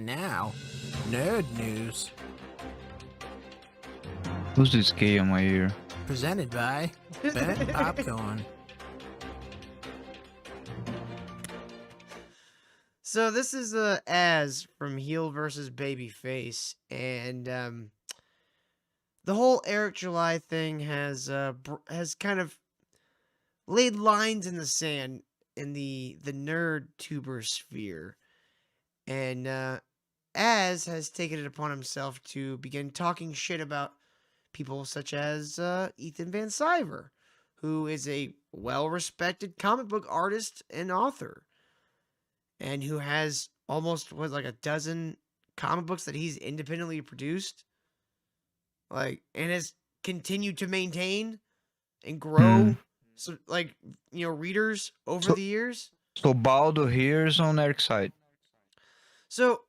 And now, nerd news. Who's this gay on my ear? Presented by Burnt Popcorn. So this is Az from HeelvsBabyface, and the whole Eric July thing has kind of laid lines in the sand in the nerd tuber sphere, and Az has taken it upon himself to begin talking shit about people such as Ethan Van Sciver, who is a well-respected comic book artist and author, and who has almost like a dozen comic books that he's independently produced, and has continued to maintain and grow, so readers over the years. So Baldo here is on Eric's side. So,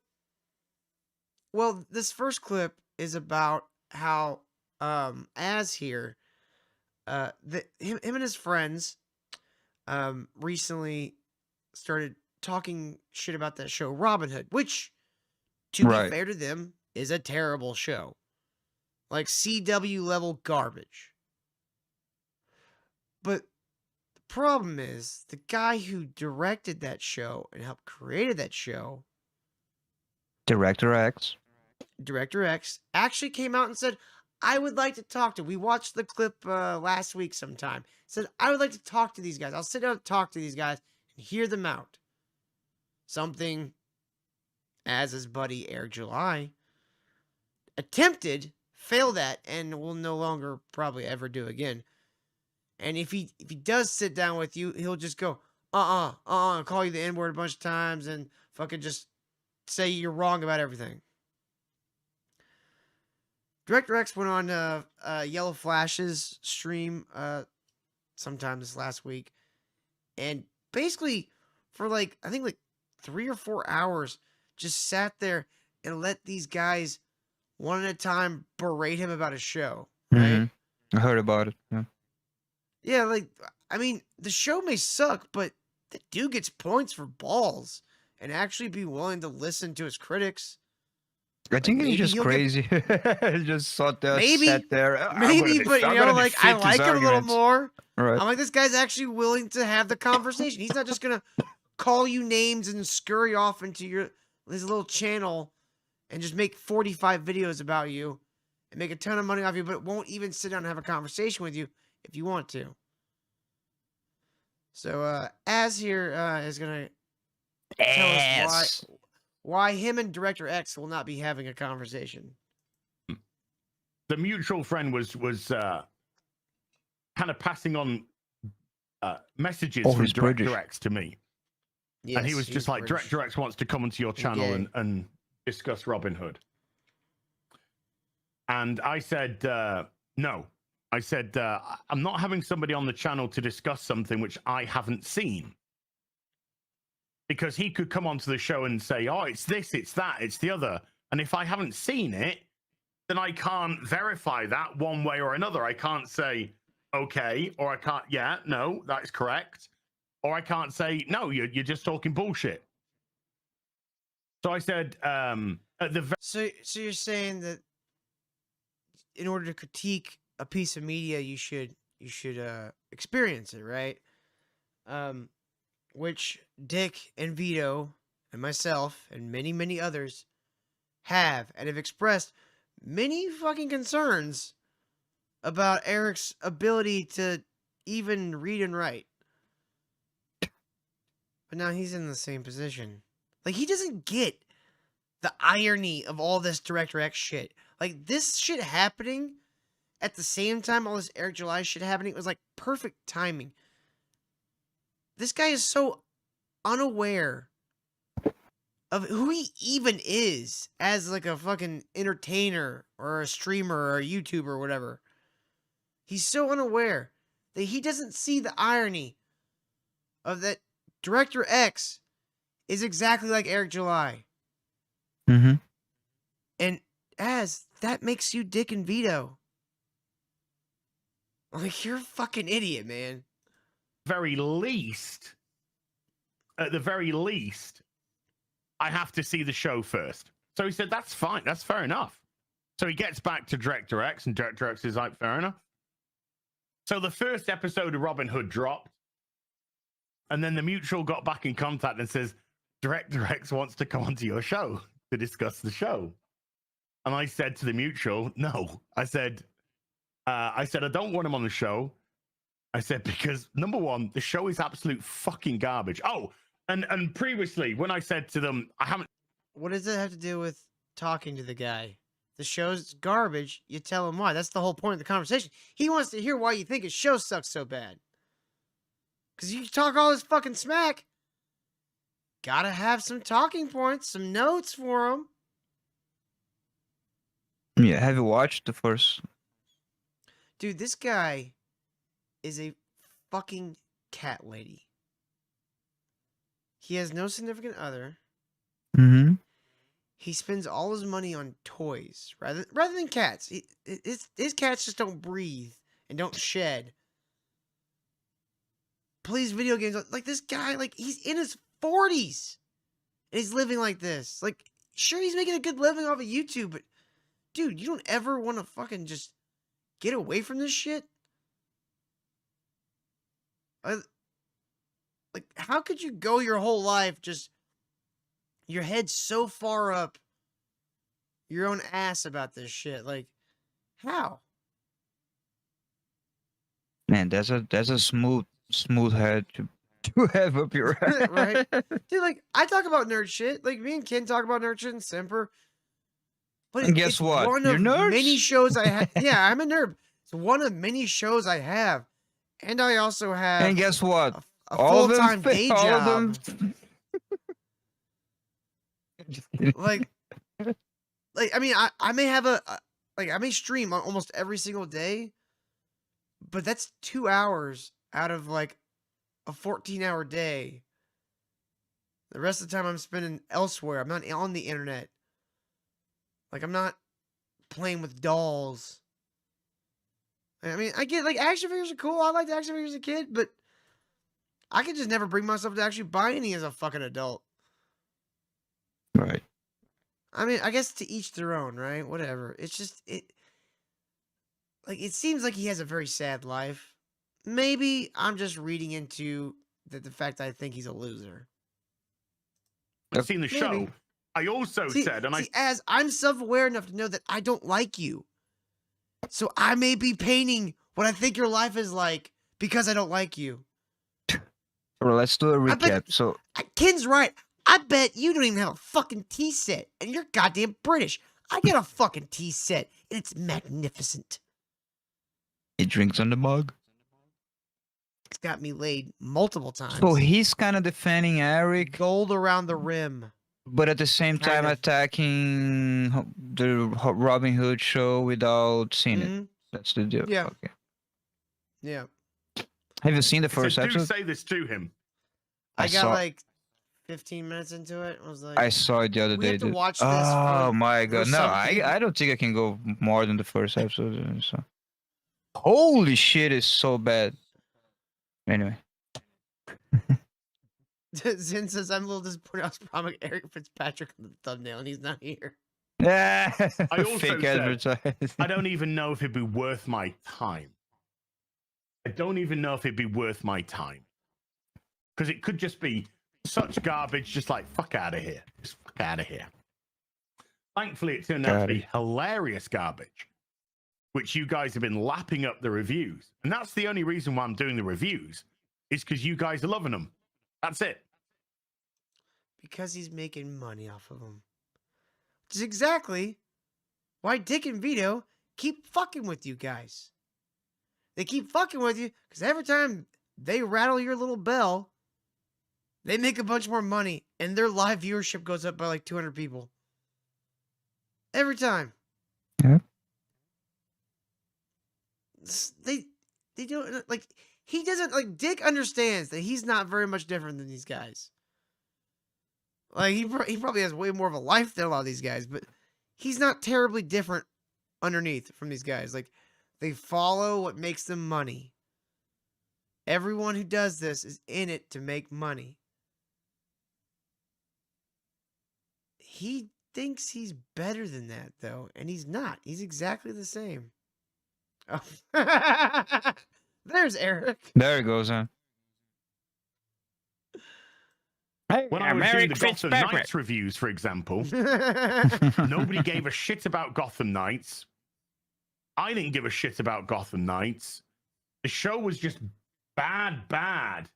well, this first clip is about how Az here, him and his friends, recently started talking shit about that show Robin Hood, which, to be fair to them, is a terrible show, like CW level garbage. But the problem is the guy who directed that show and helped created that show, Director X, actually came out and said, I would like to talk to. We watched the clip last week sometime. Said, I would like to talk to these guys. I'll sit down and talk to these guys and hear them out. Something as his buddy Eric July attempted, failed at, and will no longer probably ever do again. And if he does sit down with you, he'll just go, call you the N-word a bunch of times and fucking just say you're wrong about everything. Director X went on Yellow Flash's stream sometime this last week, and basically for I think 3 or 4 hours just sat there and let these guys one at a time berate him about his show, right? I heard about it. Yeah, I mean, the show may suck, but the dude gets points for balls and actually be willing to listen to his critics. I think he's just crazy. He just sat there. Maybe, but I like him a little more. Right. I'm like, this guy's actually willing to have the conversation. He's not just gonna call you names and scurry off into his little channel and just make 45 videos about you and make a ton of money off you, but won't even sit down and have a conversation with you if you want to. So Az here is gonna tell us why him and Director X will not be having a conversation. The mutual friend was kind of passing on messages from Director X to me. Yes, and he was just like, Director X wants to come onto your channel and discuss Robin Hood. And I said, no. I said, I'm not having somebody on the channel to discuss something which I haven't seen. Because he could come onto the show and say, oh, it's this, it's that, it's the other. And if I haven't seen it, then I can't verify that one way or another. I can't say, okay, or I can't, yeah, no, that is correct. Or I can't say, no, you're just talking bullshit. So I said, So you're saying that in order to critique a piece of media, you should experience it, right? Which Dick and Vito and myself and many, many others have and have expressed many fucking concerns about Eric's ability to even read and write. But now he's in the same position. He doesn't get the irony of all this Director X shit. This shit happening at the same time all this Eric July shit happening was perfect timing. This guy is so unaware of who he even is as a fucking entertainer or a streamer or a YouTuber or whatever. He's so unaware that he doesn't see the irony of that Director X is exactly like Eric July. And Az, that makes you Dick and Vito. You're a fucking idiot, man. At the very least, I have to see the show first. So he said, that's fine. That's fair enough. So he gets back to Director X, and Director X is like, fair enough. So the first episode of Robin Hood dropped, and then the mutual got back in contact and says, Director X wants to come onto your show to discuss the show. And I said to the mutual, no. I said, I don't want him on the show. I said, because number one, the show is absolute fucking garbage. Oh, and previously when I said to them, I haven't. What does it have to do with talking to the guy? The show's garbage. You tell him why. That's the whole point of the conversation. He wants to hear why you think his show sucks so bad. Because you talk all this fucking smack. Gotta have some talking points, some notes for him. Yeah, have you watched the first? Dude, this guy is a fucking cat lady. He has no significant other. Mm-hmm. He spends all his money on toys rather than cats. His cats just don't breathe and don't shed. Plays video games like this guy. Like he's in his 40s and he's living like this. Like sure, he's making a good living off of YouTube, but dude, you don't ever want to fucking just get away from this shit. Like, how could you go your whole life just your head so far up your own ass about this shit? Like, how? Man, that's a smooth head to have up your ass. Right? Dude, like, I talk about nerd shit. Like, me and Ken talk about nerd shit and Semper. But And guess it's what? one You're of nerds? many shows I have. Yeah, I'm a nerd. It's one of many shows I have. And I also have And guess what? a All of them full-time day all job. of them. Just kidding. Like I mean, I may have I may stream almost every single day, but that's 2 hours out of like a 14-hour day. The rest of the time I'm spending elsewhere. I'm not on the internet. Like I'm not playing with dolls. I mean, I get like action figures are cool. I liked action figures as a kid, but I could just never bring myself to actually buy any as a fucking adult. Right. I mean, I guess to each their own, right? Whatever. It's just like it seems like he has a very sad life. Maybe I'm just reading into the fact that I think he's a loser. I've seen the show. Maybe. I also said, and as I'm self-aware enough to know that I don't like you. So I may be painting what I think your life is like because I don't like you. Well, let's do a recap. So Ken's right. I bet you don't even have a fucking tea set, and you're goddamn British. I get a fucking tea set, and it's magnificent. he drinks on the mug. It's got me laid multiple times. So he's kind of defending Eric, Gold around the rim. but at the same time Kind of. attacking the Robin Hood show without seeing it. Mhm. That's the deal. Yeah. Okay. Yeah. Have you seen the I first said, do episode? say this to him. I got saw- like 15 minutes into it. I was like, I saw it the other we day. have to dude. watch this Oh for- my god! No, something. I don't think I can go more than the first episode. So. Holy shit! It's so bad. Anyway. Zin says, I'm a little disappointed. I was promising Eric Fitzpatrick on the thumbnail, and he's not here. Yeah. I also Fake said, advertising. I don't even know if it'd be worth my time. I don't even know if it'd be worth my time. Because it could just be such garbage, just like, fuck out of here. Just fuck out of here. Thankfully, it turned out to be hilarious garbage, which you guys have been lapping up the reviews. And that's the only reason why I'm doing the reviews, is because you guys are loving them. That's it. Because he's making money off of them. Which is exactly why Dick and Vito keep fucking with you guys. They keep fucking with you because every time they rattle your little bell, they make a bunch more money and their live viewership goes up by like 200 people. Every time. Yeah. They don't like he doesn't like Dick understands that he's not very much different than these guys. Like he probably has way more of a life than a lot of these guys, but he's not terribly different underneath from these guys. Like they follow what makes them money. Everyone who does this is in it to make money. He thinks he's better than that, though, and he's not. He's exactly the same. Oh. There's Eric. There it goes, huh? Hey, When I was doing the Gotham Knights reviews, for example, nobody gave a shit about Gotham Knights. I didn't give a shit about Gotham Knights. The show was just bad.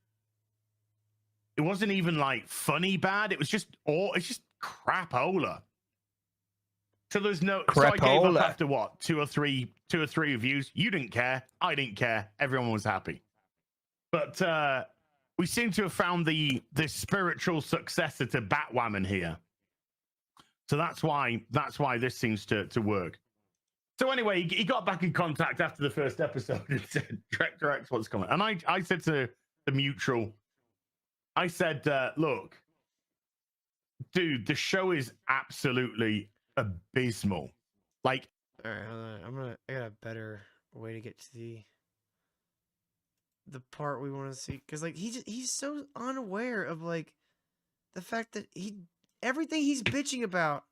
It wasn't even like funny bad. It was just it's just crapola. So there's no. So I gave up after what, two or three reviews. You didn't care. I didn't care. Everyone was happy. But we seem to have found the spiritual successor to Batwoman here. So that's why this seems to work. So anyway, he got back in contact after the first episode and said, Director X, what's coming? And I said to the mutual, I said, look, dude, the show is absolutely abysmal. Like, all right, hold on. I got a better way to get to the part we want to see, because like he's so unaware of like the fact that everything he's bitching about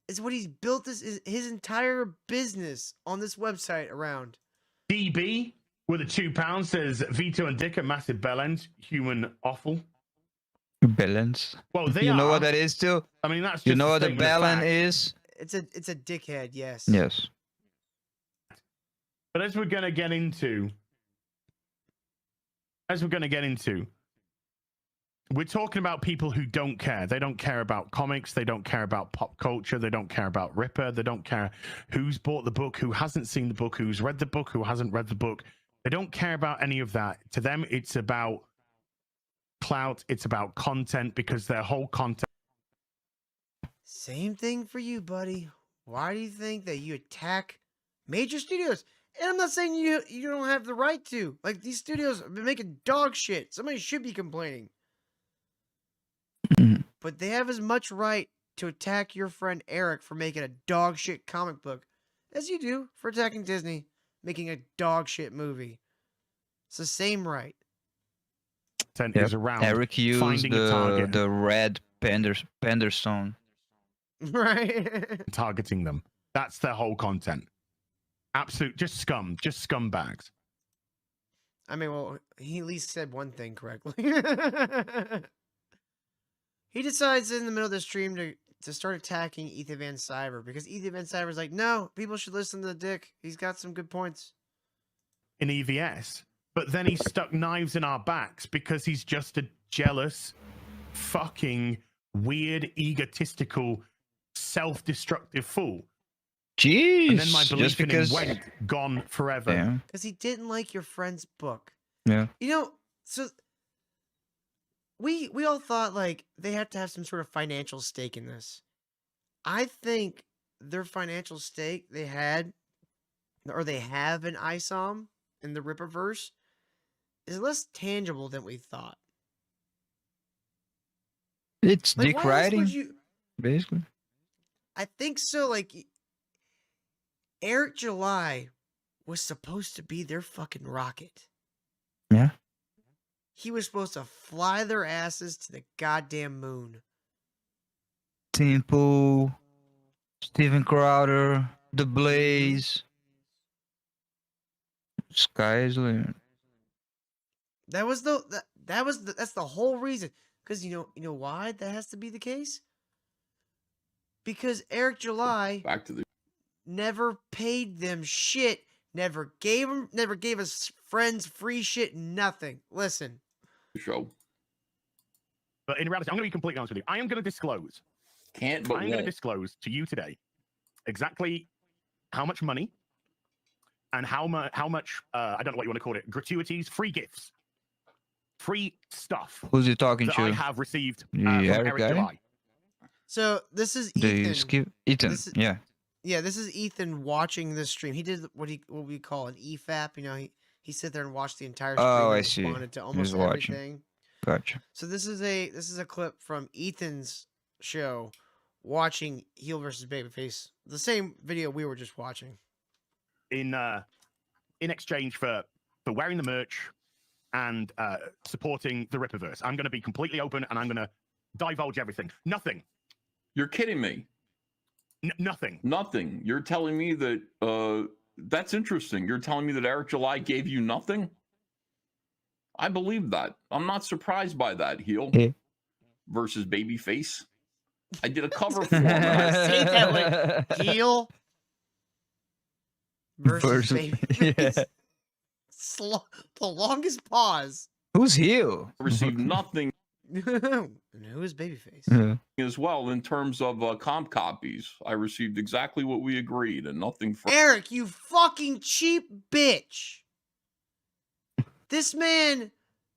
is what he's built his entire business on this website around. DB with a £2 says Vito and Dick are massive bellends, human awful. Bellends. Well, they know what that is too? I mean, that's just you know what a bellend is? It's a dickhead, yes. Yes. But as we're gonna get into, we're talking about people who don't care. They don't care about comics. They don't care about pop culture. They don't care about Ripper. They don't care who's bought the book, who hasn't seen the book, who's read the book, who hasn't read the book. They don't care about any of that. To them, it's about clout. It's about content, because their whole content. Same thing for you, buddy. Why do you think that you attack major studios? And I'm not saying you don't have the right to. Like, these studios have been making dog shit. Somebody should be complaining. But they have as much right to attack your friend Eric for making a dog shit comic book as you do for attacking Disney making a dog shit movie. It's the same right. Is around Eric used the red panda stone. Right. Targeting them. That's their whole content. Absolute, just scumbags. I mean, well, he at least said one thing correctly. He decides in the middle of the stream to start attacking Ethan Van Sciver, because Ethan Van Sciver's like, no, people should listen to the Dick. He's got some good points. In EVS. But then he stuck knives in our backs because he's just a jealous, fucking, weird, egotistical, self-destructive fool. Jeez. And then my belief in him went gone forever. Yeah. Because he didn't like your friend's book. Yeah. You know, so we all thought like they have to have some sort of financial stake in this. I think their financial stake they have in ISOM in the Ripperverse is less tangible than we thought. It's Like, dick riding, basically. I think so. Like, Eric July was supposed to be their fucking rocket. Yeah. He was supposed to fly their asses to the goddamn moon. Temple, Steven Crowder, The Blaze, Sky is the limit. That's the whole reason. Because you know why that has to be the case? Because Eric July never paid them shit, never gave us friends free shit, nothing. Listen. Show. But in reality, I'm going to be completely honest with you. I am going to disclose. Can't, but I'm going to disclose to you today exactly how much money and how much I don't know what you want to call it, gratuities, free gifts, free stuff. Who's he talking that to? I have received from Eric guy? July. So this is Do Ethan. you skip Ethan? Yeah. Yeah, this is Ethan watching this stream. He did what we call an EFAP. You know, he sat there and watched the entire stream. Oh, and I see. responded to almost watching. everything. Gotcha. So this is a clip from Ethan's show, watching Heel versus Babyface, the same video we were just watching. In exchange for wearing the merch and supporting the Ripperverse, I'm going to be completely open and I'm going to divulge everything. Nothing You're kidding me. Nothing. Nothing. You're telling me that that's interesting. You're telling me that Eric July gave you nothing? I believe that. I'm not surprised by that, Heel versus Babyface. I did a cover for him. Say that way. Heel versus Babyface. Yeah. The longest pause. Who's Heel? Received nothing And who is Babyface? Yeah. as well in terms of comp copies. I received exactly what we agreed and nothing for Eric, you fucking cheap bitch. This man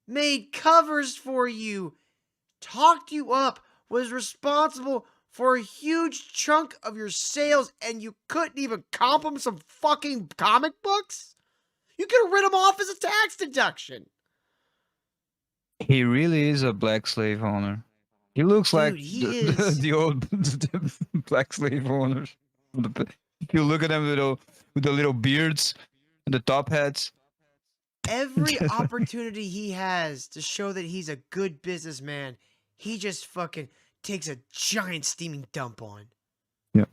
made covers for you, talked you up, was responsible for a huge chunk of your sales, and you couldn't even comp him some fucking comic books? You could have written him off as a tax deduction. He really is a black slave owner. He looks Dude, like he the, is. the old black slave owners. If you look at them with the little beards and the top hats. Every opportunity he has to show that he's a good businessman, he just fucking takes a giant steaming dump on. Yeah.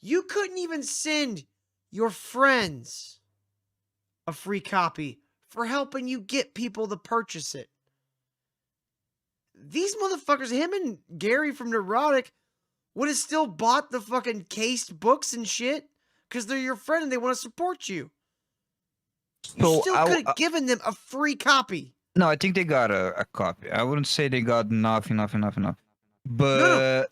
You couldn't even send your friends a free copy for helping you get people to purchase it. These motherfuckers, him and Gary from Neurotic, would have still bought the fucking cased books and shit because they're your friend and they want to support you. You So still could have given them a free copy. No, I think they got a copy. I wouldn't say they got enough. But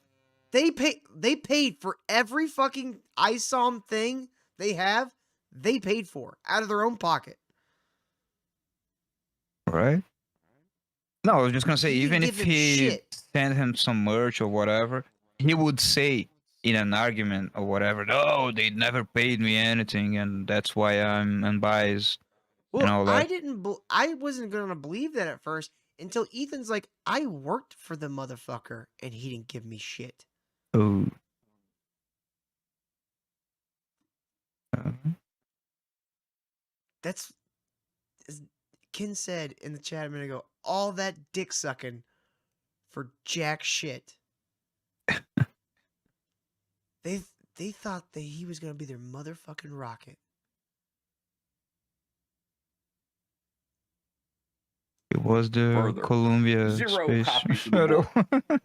They paid for every fucking ISOM thing they have. They paid for out of their own pocket. right? No, I was just gonna say, You even didn't if give him he shit. sent him some merch or whatever, he would say in an argument or whatever, no, they never paid me anything, and that's why I'm unbiased. Well, all that. I wasn't gonna believe that at first until Ethan's like, I worked for the motherfucker and he didn't give me shit. Oh. That's, as Ken said in the chat a minute ago, all that dick sucking for jack shit. They thought that he was gonna be their motherfucking rocket. It was the Further. Columbia Zero Space copies of the Shuttle.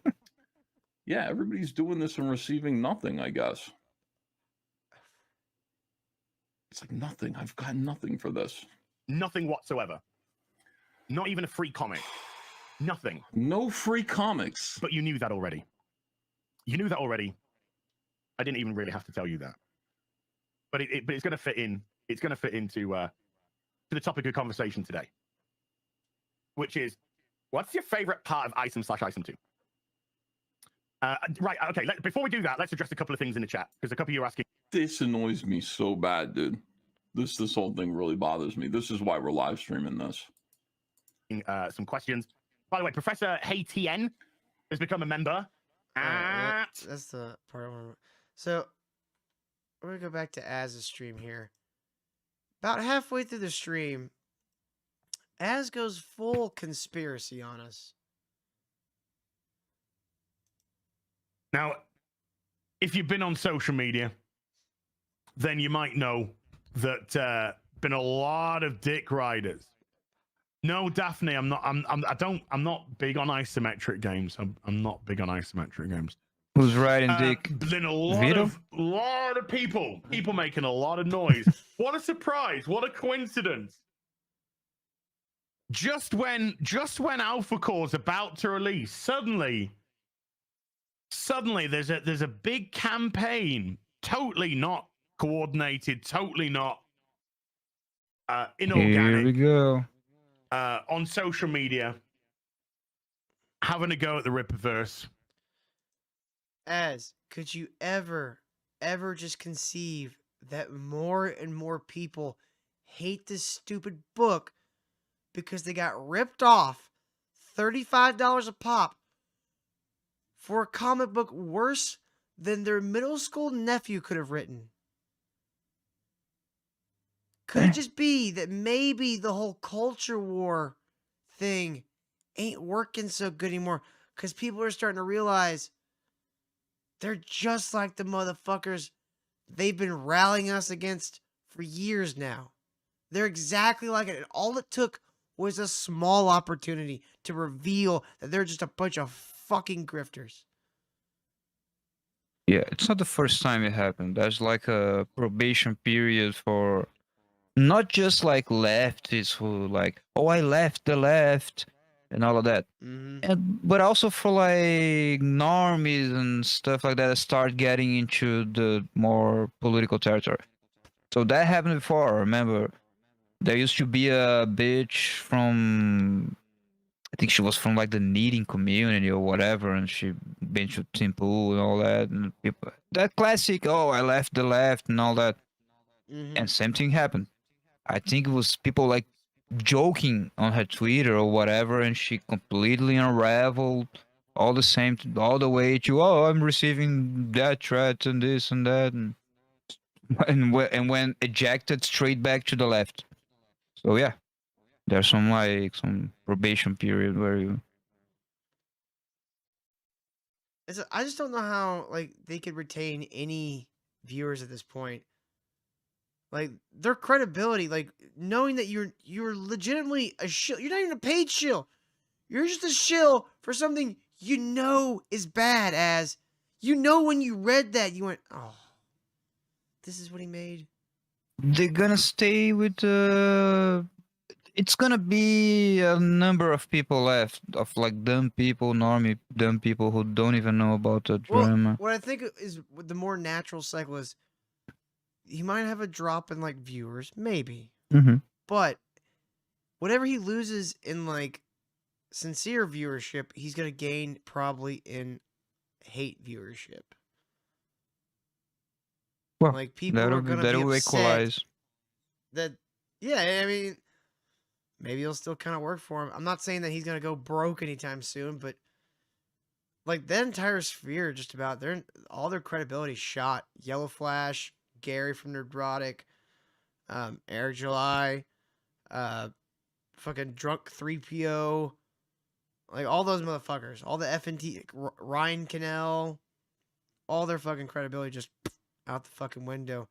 Yeah, everybody's doing this and receiving nothing, I guess. It's like nothing. I've got nothing for this. Nothing whatsoever. Not even a free comic. Nothing. No free comics. But you knew that already. You knew that already. I didn't even really have to tell you that. But it's going to fit in. It's going to fit into to the topic of conversation today, which is, what's your favorite part of ISOM/ISOM 2? Right. Okay. Before we do that, let's address a couple of things in the chat because a couple of you are asking. This annoys me so bad, dude. This whole thing really bothers me. This is why we're live streaming this. Some questions. By the way, Professor HeyTN has become a member. That's the part I want. So we're gonna go back to Az's stream here. About halfway through the stream, Az goes full conspiracy on us. Now, if you've been on social media, then you might know that been a lot of dick riders. No, Daphne, I'm not. I'm not big on isometric games. I'm not big on isometric games. Who's riding dick? Been a Vito? lot of people making a lot of noise. What a surprise! What a coincidence! Just when Alpha Core's about to release, suddenly there's a big campaign, totally not coordinated, totally not inorganic. Here we go. On social media, having a go at the Rippaverse. Az, could you ever just conceive that more and more people hate this stupid book because they got ripped off $35 a pop for a comic book worse than their middle school nephew could have written? Could it just be that maybe the whole culture war thing ain't working so good anymore because people are starting to realize They're just like the motherfuckers they've been rallying us against for years now. They're exactly like it. And all it took was a small opportunity to reveal that they're just a bunch of fucking grifters. Yeah, it's not the first time it happened. There's like a probation period for not just like leftists who like, oh, I left the left and all of that. But also for like normies and stuff like that that start getting into the more political territory. So that happened before. I remember there used to be a bitch from, I think she was from like the knitting community or whatever, and she been to Timpu and all that, and people, that classic, oh, I left the left and all that, and same thing happened. I think it was people like joking on her Twitter or whatever, and she completely unraveled all the same, all the way to, oh, I'm receiving that threat and this and that, and when ejected straight back to the left. So yeah, there's some probation period where you. I just don't know how like they could retain any viewers at this point. Like their credibility, like knowing that you're legitimately a shill. You're not even a paid shill. You're just a shill for something you know is bad. As you know, when you read that, you went, "Oh, this is what he made." They're gonna stay with the. It's gonna be a number of people left, of like dumb people, normie dumb people who don't even know about the drama. What I think is the more natural cycle is he might have a drop in like viewers, maybe. But whatever he loses in like sincere viewership, he's gonna gain probably in hate viewership. Well, like people are gonna be upset equalize. that. Yeah, I mean, maybe it'll still kind of work for him. I'm not saying that he's gonna go broke anytime soon, but like the entire sphere, just about all their credibility shot. Yellow Flash, Gary from Nerdrotic, Air July, fucking Drunk 3PO, like all those motherfuckers, all the FNT, Ryan Cannell, all their fucking credibility just out the fucking window.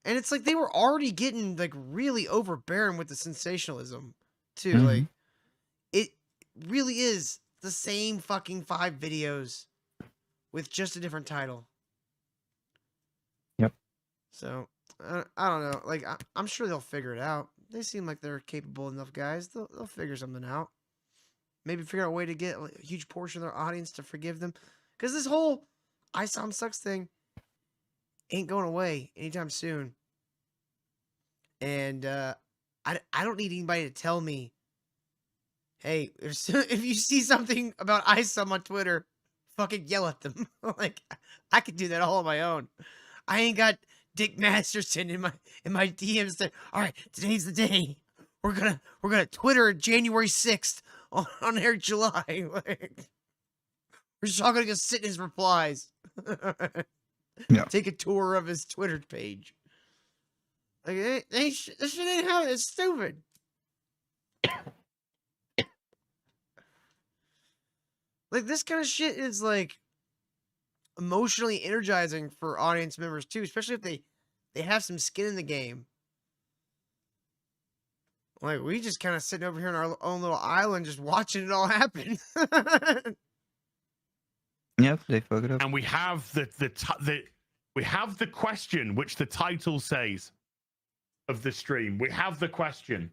And it's like they were already getting like really overbearing with the sensationalism too. Like it really is the same fucking 5 videos with just a different title. Yep. So I don't know. Like I'm sure they'll figure it out. They seem like they're capable enough guys. They'll figure something out. Maybe figure out a way to get a huge portion of their audience to forgive them. Because this whole ISOM sucks thing ain't going away anytime soon. And I don't need anybody to tell me, hey, if you see something about ISOM on Twitter, fucking yell at them. Like I could do that all on my own. I ain't got Dick Masterson in my DMs that, all right, today's the day. We're gonna Twitter January 6th on Air July. Like, we're just all gonna go sit in his replies. Yeah. Take a tour of his Twitter page. Like, this shit ain't how it's stupid. Like, this kind of shit is, like, emotionally energizing for audience members, too. Especially if they have some skin in the game. Like, we just kind of sitting over here on our own little island just watching it all happen. Yep, they fuck it up. And we have we have the question, which the title says of the stream. We have the question.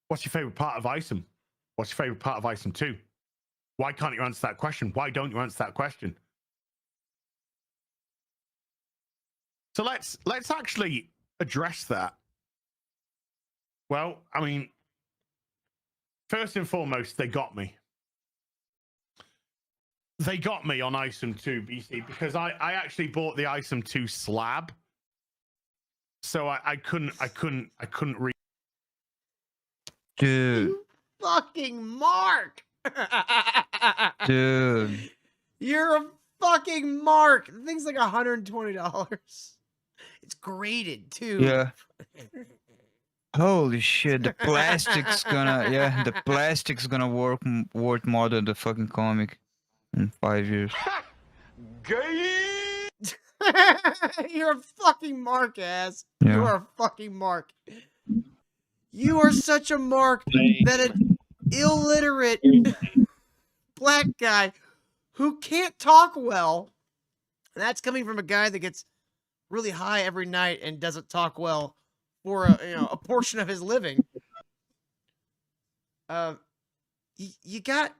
What's your favorite part of ISOM? What's your favorite part of ISOM 2? Why can't you answer that question? Why don't you answer that question? So let's actually address that. Well, I mean, first and foremost, they got me. They got me on ISOM 2 BC because I actually bought the ISOM 2 slab. So I couldn't read. Dude. You fucking mark. Dude. You're a fucking mark. The thing's like $120. It's graded too. Yeah. Holy shit, the plastic's gonna worth more than the fucking comic. in 5 years. Gay. You're a fucking mark, ass. You Yeah. are a fucking mark. You are such a mark that an illiterate black guy who can't talk well, and that's coming from a guy that gets really high every night and doesn't talk well for a portion of his living. You got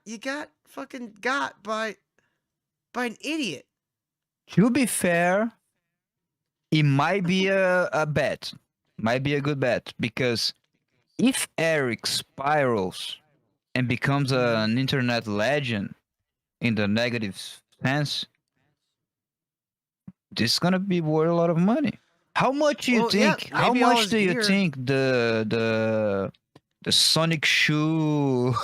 fucking got by an idiot. To be fair, it might be a bet. Might be a good bet. Because if Eric spirals and becomes an internet legend in the negative sense, this is gonna be worth a lot of money. How much do you Well, yeah, think? How maybe all much his do you gear- think the Sonic shoe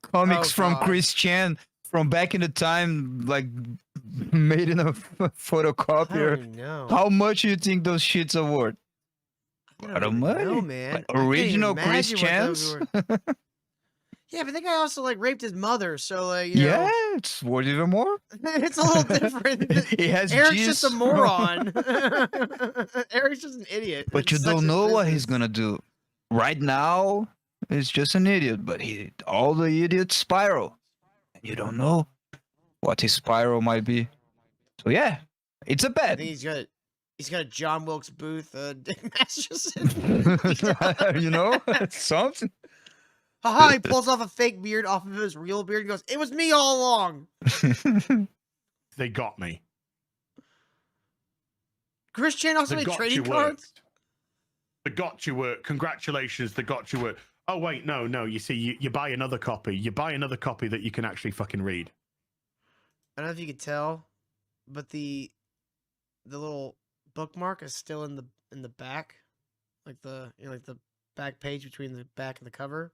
comics Oh, from God. Christian from back in the time, like made in a I don't photocopier? even know. How much do you think those shits are worth? I A don't lot of even money. know, man. Like I can't even original imagine what those Christians. were. Yeah, but that guy also like raped his mother, so like Yeah, it's worth even more. it's a little different. It has Eric's G's. just a moron. Eric's just an idiot. But you It sucks don't his know what he's business. gonna do. Right now, he's just an idiot. But all the idiots spiral. You don't know what his spiral might be. So yeah, it's a I bet. think he's got a John Wilkes Booth, Dick Masterson. You know, something. Haha, he pulls off a fake beard off of his real beard and goes, "It was me all along." They got me. Chris Chan also The made gotcha trading worked. cards. The gotcha work. Congratulations, the gotcha work. Oh wait, no. You see, you buy another copy. You buy another copy that you can actually fucking read. I don't know if you could tell, but the little bookmark is still in the back, like the back page between the back and the cover.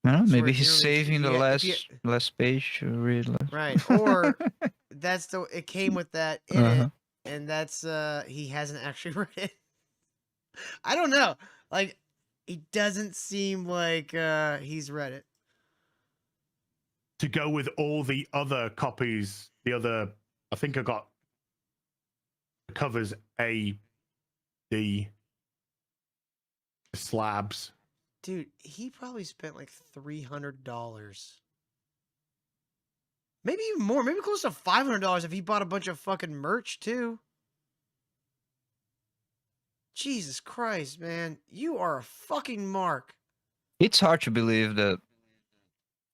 Well, So maybe he's originally, if saving the you- last page to read less. Right, or it came with that in Uh-huh. it, and that's he hasn't actually read it. I don't know. Like, it doesn't seem like he's read it. To go with all the other copies, I think I got covers A, D, slabs. Dude, he probably spent like $300. Maybe even more. Maybe close to $500 if he bought a bunch of fucking merch too. Jesus Christ, man. You are a fucking mark. It's hard to believe that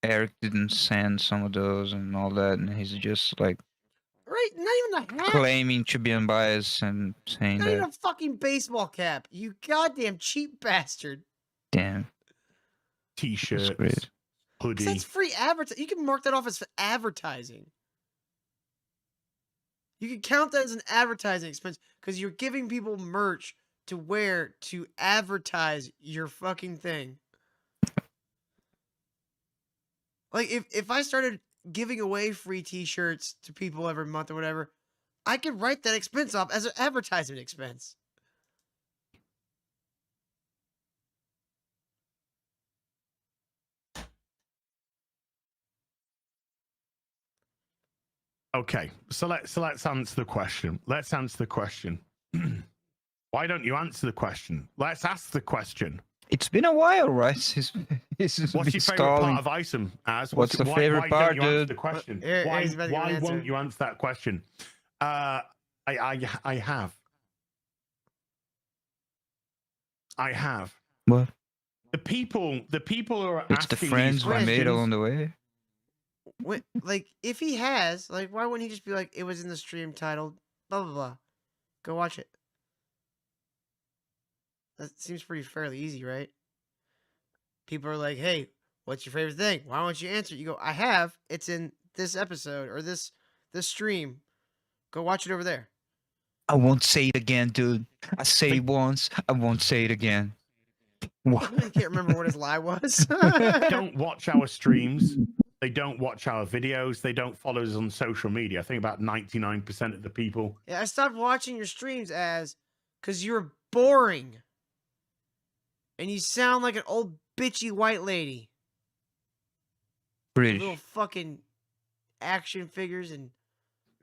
Eric didn't send some of those and all that, and he's just like Right? Not even a hat. claiming to be unbiased and saying Not even that. a fucking baseball cap. You goddamn cheap bastard. Damn, T-shirts, great. 'Cause hoodie. that's free advertising. You can mark that off as advertising. You can count that as an advertising expense because you're giving people merch to wear to advertise your fucking thing. Like if I started giving away free t-shirts to people every month or whatever, I could write that expense off as an advertisement expense. Okay, so let's answer the question. Let's answer the question. Why don't you answer the question? Let's ask the question. It's been a while, right? He's What's been your favorite stalling. part of ISOM? As What's the favorite why part, don't you answer dude? the question? Here- Why, he's about to give an why answer. won't you answer that question? I have. I have. What? The people who are It's the asking friends these we made questions- along the way. Like if he has, like, why wouldn't he just be like, it was in the stream titled blah blah blah. Go watch it. That seems pretty fairly easy, right? People are like, hey, what's your favorite thing? Why don't you answer it? You go, I have. It's in this episode or this stream. Go watch it over there. I won't say it again, dude. I say it once. I won't say it again. I can't remember what his lie was. don't watch our streams. They don't watch our videos. They don't follow us on social media. I think about 99% of the people. Yeah, I stopped watching your streams because you're boring. And you sound like an old bitchy white lady. British. little fucking action figures and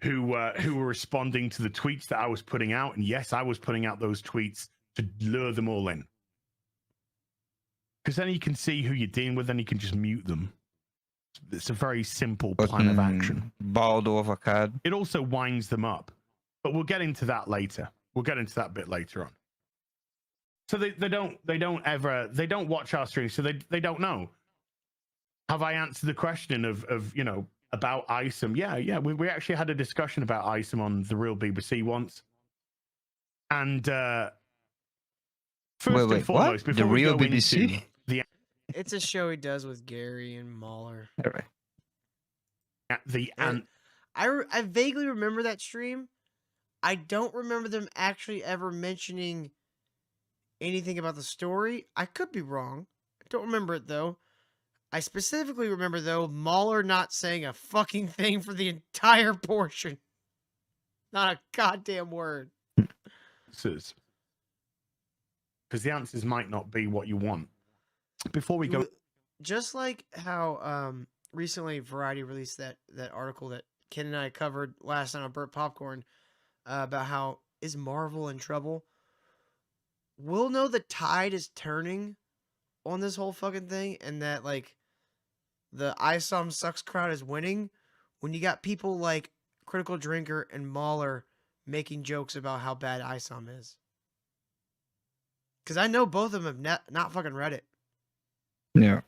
who were responding to the tweets that I was putting out, and yes, I was putting out those tweets to lure them all in. Because then you can see who you're dealing with, and you can just mute them. It's a very simple plan of action. Baldo avocado. It also winds them up, but we'll get into that later. We'll get into that a bit later on. So they don't watch our streams, so they don't know. Have I answered the question of about ISOM? Yeah. We actually had a discussion about ISOM on the Real BBC once. And first and foremost, what? before The we Real go BBC? into the it's a show he does with Gary and Mahler. All right. I vaguely remember that stream. I don't remember them actually ever mentioning anything about the story. I could be wrong. I don't remember it though. I specifically remember though Mahler not saying a fucking thing for the entire portion. Not a goddamn word. Because the answers might not be what you want. Before we go, just like how recently Variety released that article that Ken and I covered last night on Burt Popcorn about how is Marvel in trouble. We'll know the tide is turning on this whole fucking thing, and that like the ISOM sucks crowd is winning when you got people like Critical Drinker and Mahler making jokes about how bad ISOM is. Because I know both of them have not fucking read it. Yeah.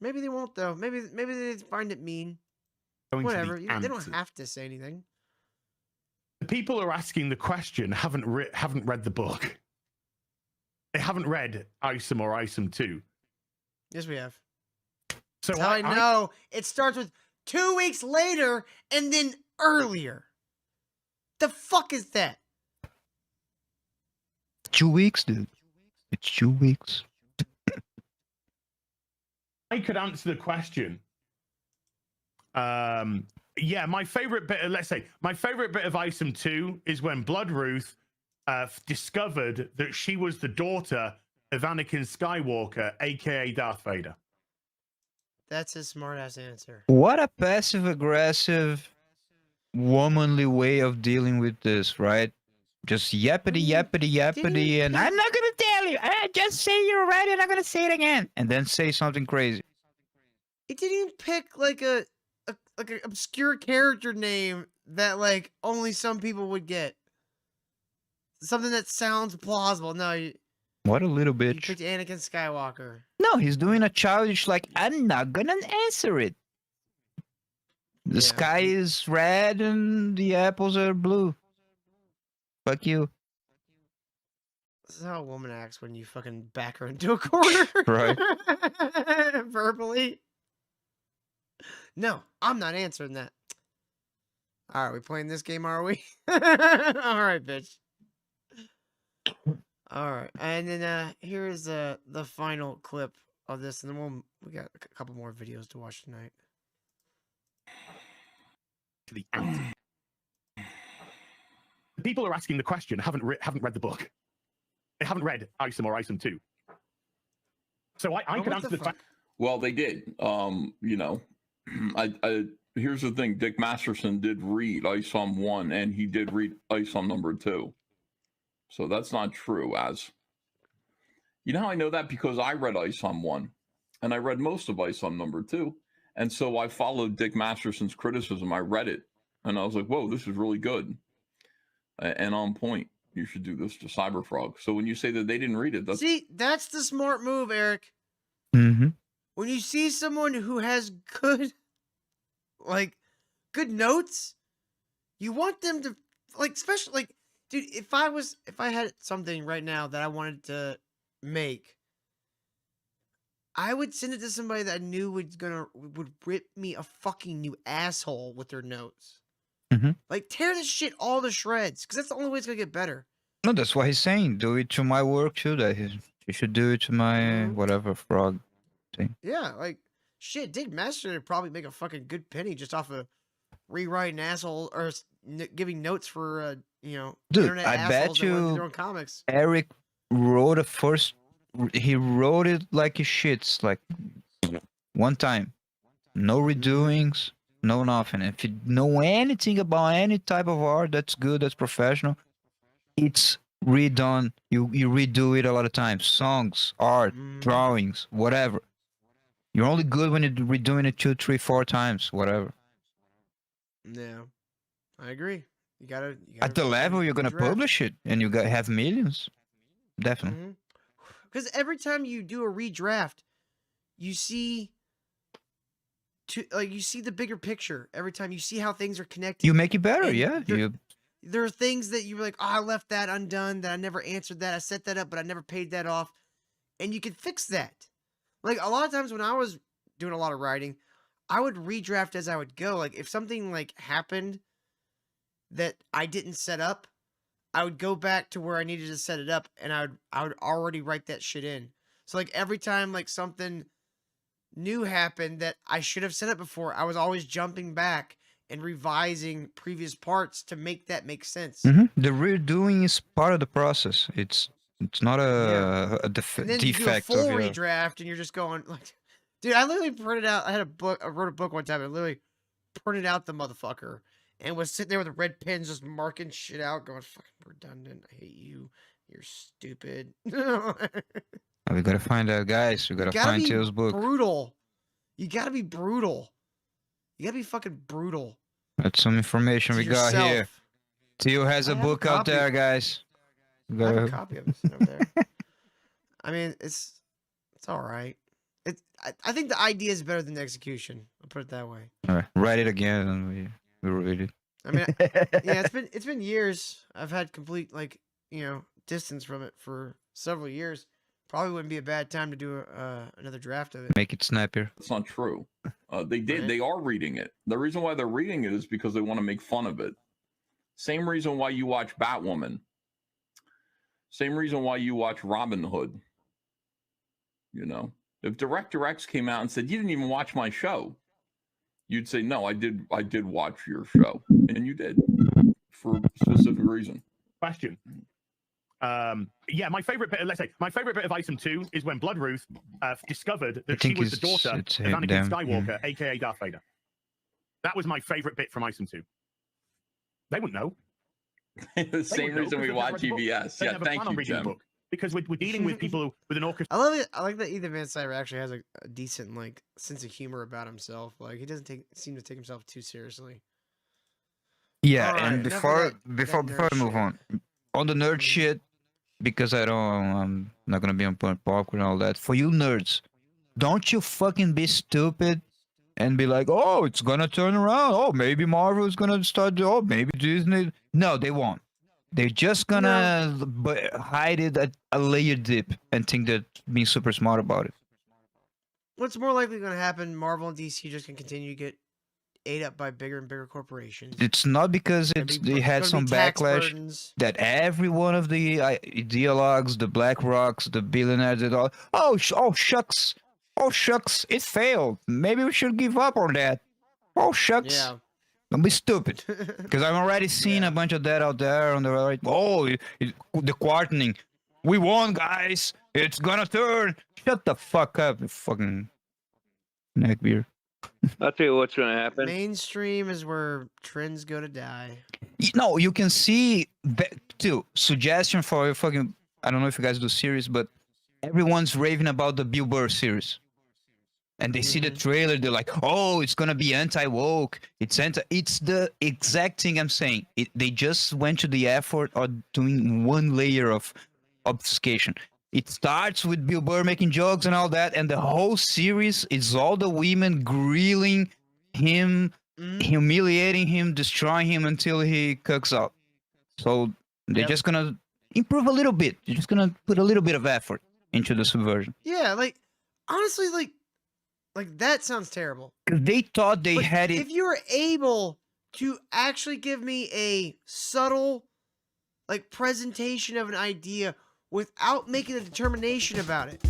Maybe they won't though. Maybe they find it mean. Whatever. They don't have to say anything. The people who are asking the question haven't read the book. They haven't read ISOM or ISOM 2. Yes, we have. So That's how I know it starts with 2 weeks later and then earlier. The fuck is that? 2 weeks, dude. It's 2 weeks. I could answer the question. Yeah, my favorite bit. Let's say my favorite bit of ISOM 2 is when Blood Ruth discovered that she was the daughter of Anakin Skywalker, aka Darth Vader. That's a smart ass answer. What a passive aggressive, womanly way of dealing with this, right? Just yappity, and I'm not gonna tell you. Just say you're right, and I'm gonna say it again, and then say something crazy. It didn't even pick like an obscure character name that like only some people would get. Something that sounds plausible. No, What a little you bitch. picked Anakin Skywalker. No, he's doing a childish like, I'm not gonna answer it. The sky is red and the apples are blue. Fuck you. This is how a woman acts when you fucking back her into a corner. Right. Verbally. No, I'm not answering that. All right, we playing this game, are we? All right, bitch. All right, and then here is the final clip of this, and then we got a couple more videos to watch tonight. The answer. The people who are asking the question haven't read the book. They haven't read ISOM or ISOM 2. So I could answer the question. Well, they did. Here's the thing. Dick Masterson did read ISOM 1, and he did read ISOM number 2. So that's not true. As you know how I know that? Because I read ISOM 1, and I read most of ISOM number 2. And so I followed Dick Masterson's criticism. I read it, and I was like, whoa, this is really good. And on point. You should do this to Cyberfrog. So when you say that they didn't read it, See, that's the smart move, Eric. Mm-hmm. When you see someone who has good notes, you want them to especially dude, if I had something right now that I wanted to make, I would send it to somebody that I knew would rip me a fucking new asshole with their notes. Mm-hmm. Tear this shit all to shreds, because that's the only way it's gonna get better. No, that's what he's saying. Do it to my work too. That you should do it to my whatever frog thing. Yeah, shit. Dick Master would probably make a fucking good penny just off of rewriting asshole or giving notes for Dude, internet I bet assholes that want to do you their own comics. Eric wrote a first he wrote it like he shits, like one time. No redoings, no nothing. If you know anything about any type of art that's good, that's professional, it's redone. You redo it a lot of times. Songs, art, drawings, whatever. You're only good when you're redoing it 2, 3, 4 times, whatever. Yeah, I agree. You gotta At the level you're gonna redraft. publish it, and you got have millions, definitely. Because every time you do a redraft, you see, you see the bigger picture. Every time you see how things are connected. You make it better, And yeah. there are things that you were like, oh, I left that undone, that I never answered that. I set that up, but I never paid that off. And you can fix that. Like, a lot of times when I was doing a lot of writing, I would redraft as I would go. Like, if something, like, happened that I didn't set up, I would go back to where I needed to set it up, and I would already write that shit in. So, like, every time, like, something new happened that I should have set up before, I was always jumping back and revising previous parts to make that make sense. The redoing is part of the process. It's not a And then defect you do a full of your... redraft, and you're just going like, dude, I literally printed out. I wrote a book one time. I literally printed out the motherfucker and was sitting there with red pens, just marking shit out, going fucking redundant. I hate you. You're stupid. We gotta find out, guys. We gotta find Teal's book. Brutal. You gotta be brutal. You gotta be fucking brutal. That's some information we got here. Teal has a book out there, guys. I have a copy of it over there. I mean, it's all right. I think the idea is better than the execution. I'll put it that way. All right, write it again, and we read it. I mean, yeah, it's been years. I've had complete distance from it for several years. Probably wouldn't be a bad time to do another draft of it. Make it snappier. That's not true. They did. Right. They are reading it. The reason why they're reading it is because they want to make fun of it. Same reason why you watch Batwoman. Same reason why you watch Robin Hood. You know, if Director X came out and said, "You didn't even watch my show," you'd say, "No, I did. I did watch your show, and you did for a specific reason." Question. Yeah, my favorite bit. Let's say my favorite bit of ISOM 2 is when Blood Ruth discovered that she was the daughter of Anakin Skywalker, aka Darth Vader. That was my favorite bit from ISOM 2. They wouldn't know. The same reason we watch EBS. Yeah, thank you, Jim. Because we're dealing with people with an orchestra. I love it. I like that Ethan Van Sciver actually has a decent sense of humor about himself. Like, he doesn't seem to take himself too seriously. Yeah, All right, and before I move on the nerd shit, because I'm not gonna be on point popcorn and all that. For you nerds, don't you fucking be stupid and be like, oh, it's gonna turn around. Oh, maybe Marvel is gonna start. Oh, maybe Disney. No, they won't. They're just gonna hide it at a layer dip and think they're being super smart about it. What's more likely going to happen? Marvel and DC just can continue to get ate up by bigger and bigger corporations. It's not because they had some backlash that every one of the ideologues, the Black Rocks, the billionaires, did all. Oh shucks, it failed. Maybe we should give up on that. Oh shucks. Yeah. Don't be stupid. Because I've already seen a bunch of that out there on the right. Oh, the quartening. We won, guys. It's gonna turn. Shut the fuck up, you fucking neckbeard. I'll tell you what's gonna happen. Mainstream is where trends go to die. No, you can see too. Suggestion for your fucking. I don't know if you guys do series, but everyone's raving about the Bill Burr series. And they see the trailer, they're like, "Oh, it's gonna be anti-woke. It's the exact thing I'm saying. They just went to the effort of doing one layer of obfuscation. It starts with Bill Burr making jokes and all that, and the whole series is all the women grilling him, humiliating him, destroying him until he cooks out. So they're just gonna improve a little bit. They're just gonna put a little bit of effort into the subversion. Yeah, honestly, that sounds terrible. They thought they had it. If you were able to actually give me a subtle, presentation of an idea without making a determination about it,